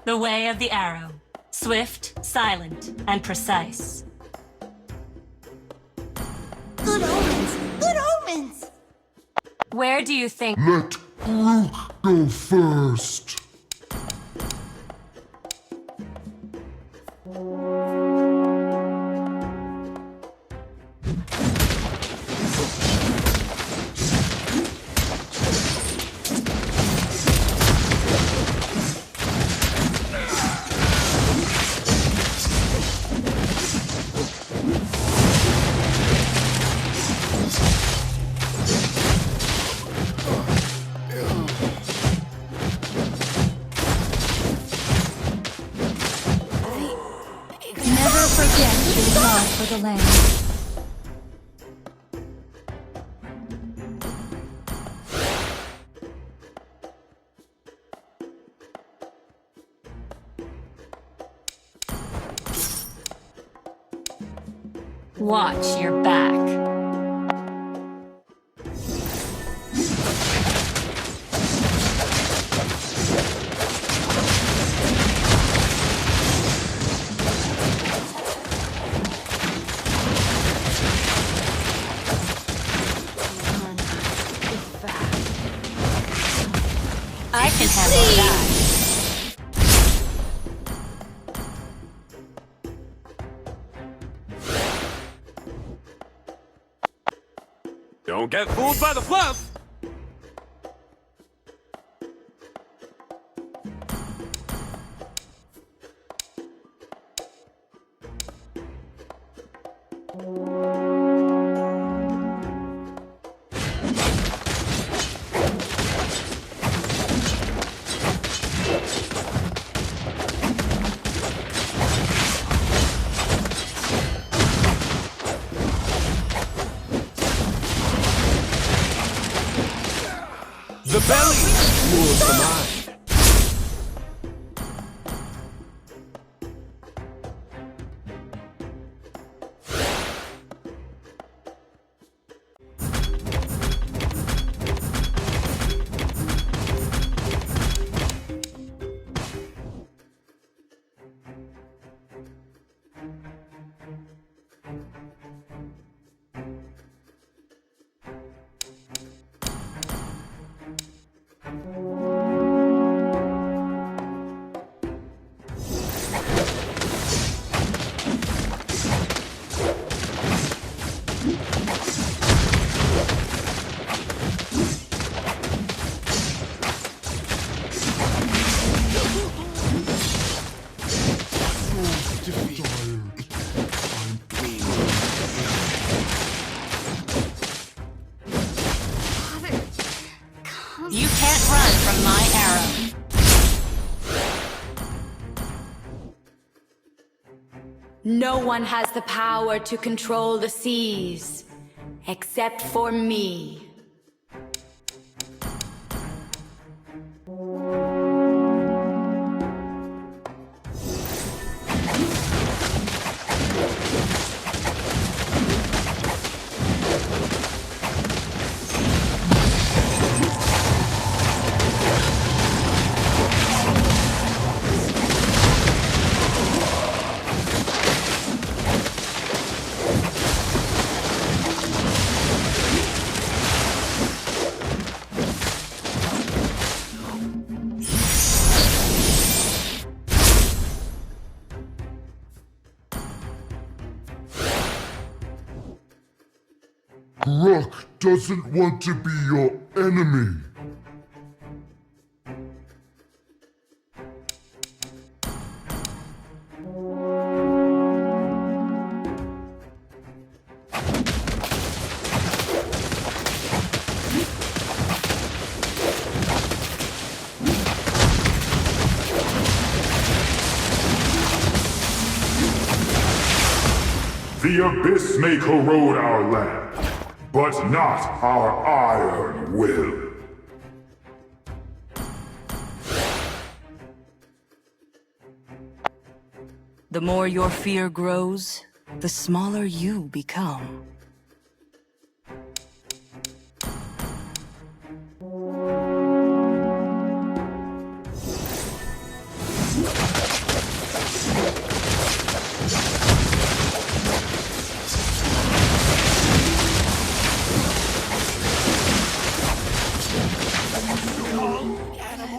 The way of the arrow. Swift, silent, and precise. Good omens! Good omens! Where do you think— Let Groot go first. Never forget your love for the land. Watch your back. I can handle that. Don't get fooled by the fluff! The belly rules the mind. You can't run from my arrow. No one has the power to control the seas, except for me. Rock doesn't want to be your enemy. The Abyss may corrode our land, but not our iron will. The more your fear grows, the smaller you become.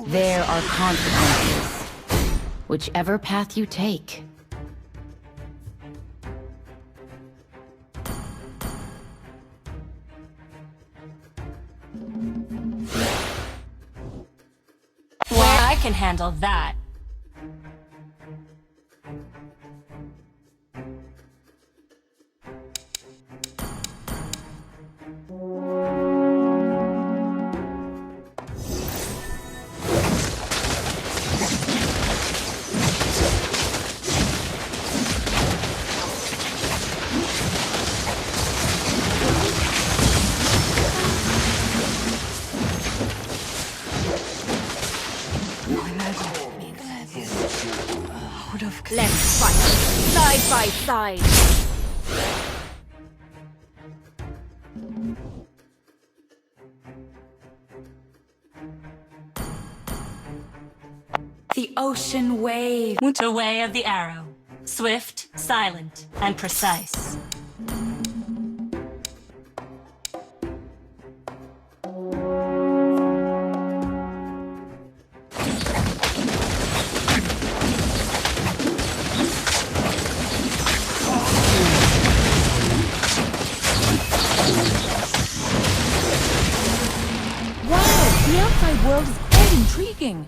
There are consequences, whichever path you take. Well, I can handle that. Let's fight, side by side. The ocean wave. The way of the arrow. Swift, silent, and precise. Wow, the outside world is quite intriguing.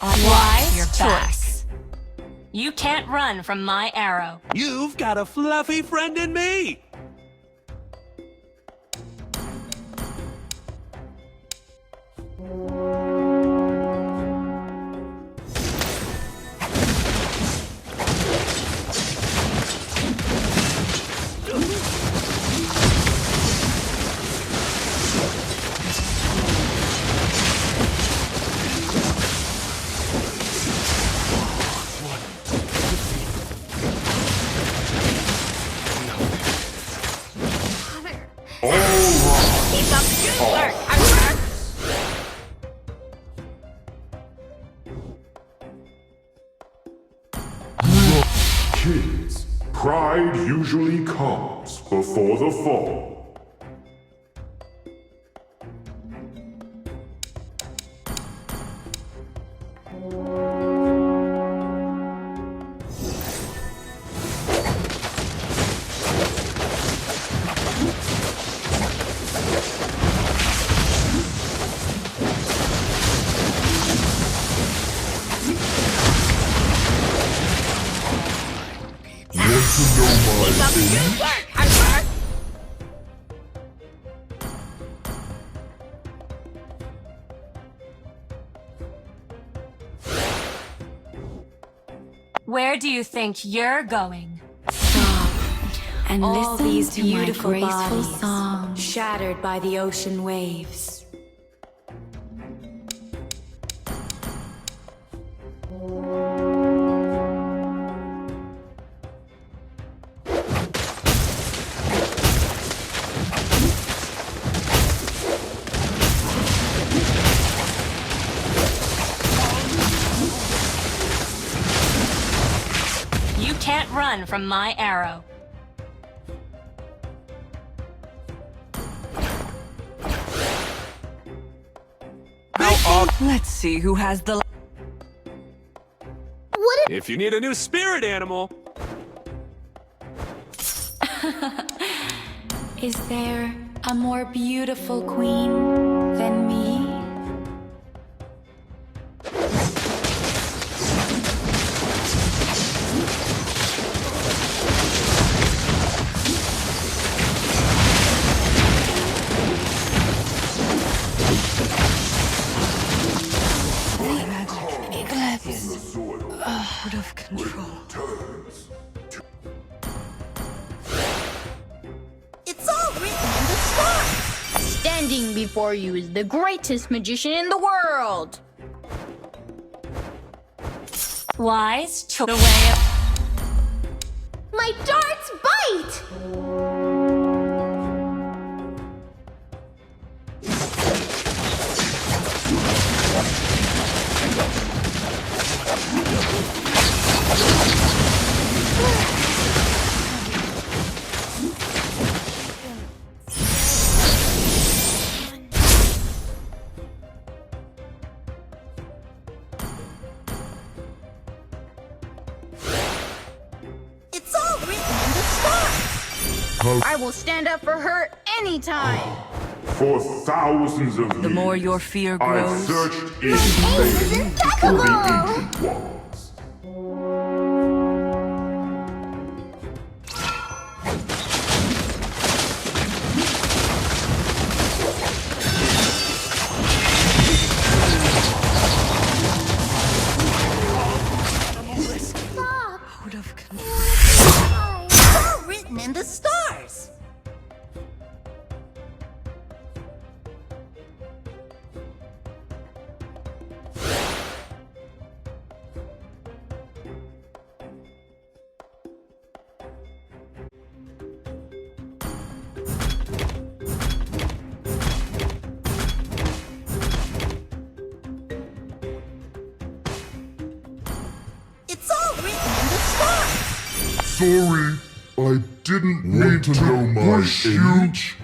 Why? Your choice. You can't run from my arrow. You've got a fluffy friend in me! Kids, pride usually comes before the fall. Where do you think you're going? And All listen these to my beautiful graceful bodies. songs shattered by the ocean waves. You can't run from my arrow. Let's see who has the... If you need a new spirit animal, Is there a more beautiful queen than me? Out of control. It's all written in the stars. Standing before you is the greatest magician in the world. Wise choice. The way of... My darts bite! It's all written in the stars. I will stand up for her anytime. For thousands of years, The more your fear I've grows, searched in ace is vain for the impeccable. ancient ones. Stop. out of control. It's all written in the stars. It's all written in the stars. Sorry, I didn't mean to know my age.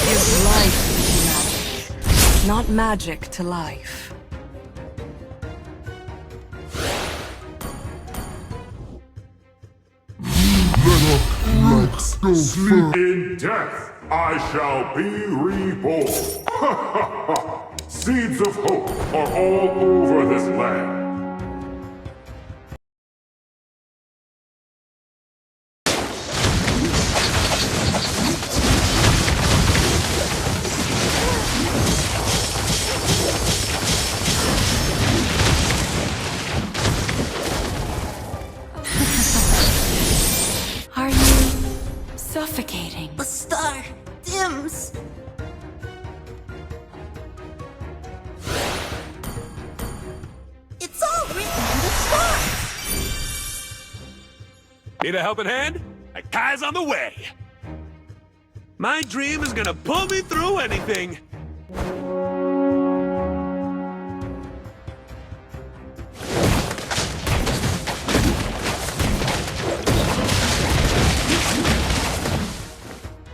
Give life to magic, not magic to life. Let's go first. In death, I shall be reborn. Seeds of hope are all over this land. Are you suffocating? The star dims. It's all written in the stars. need a helping hand? A guy's on the way. My dream is gonna pull me through anything.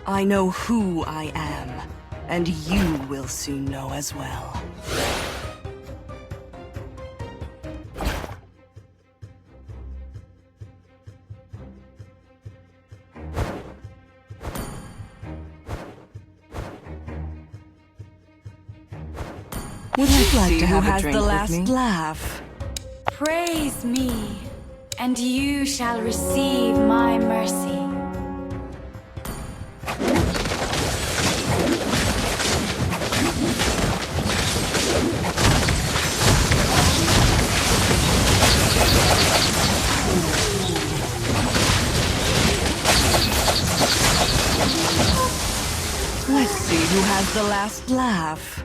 I know who I am, and you will soon know as well. Would you like to have a drink with me? Laugh. Praise me, and you shall receive my mercy. Let's see who has the last laugh.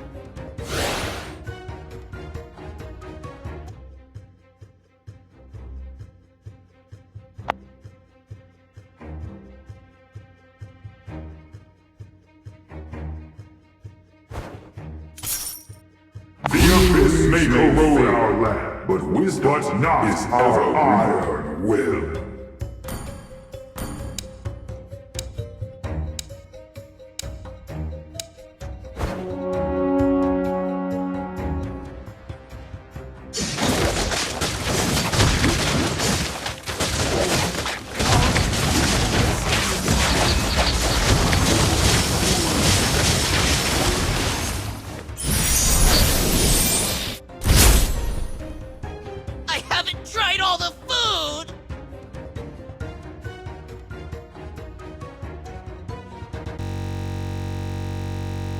This may corrode our land, but wisdom is our iron will.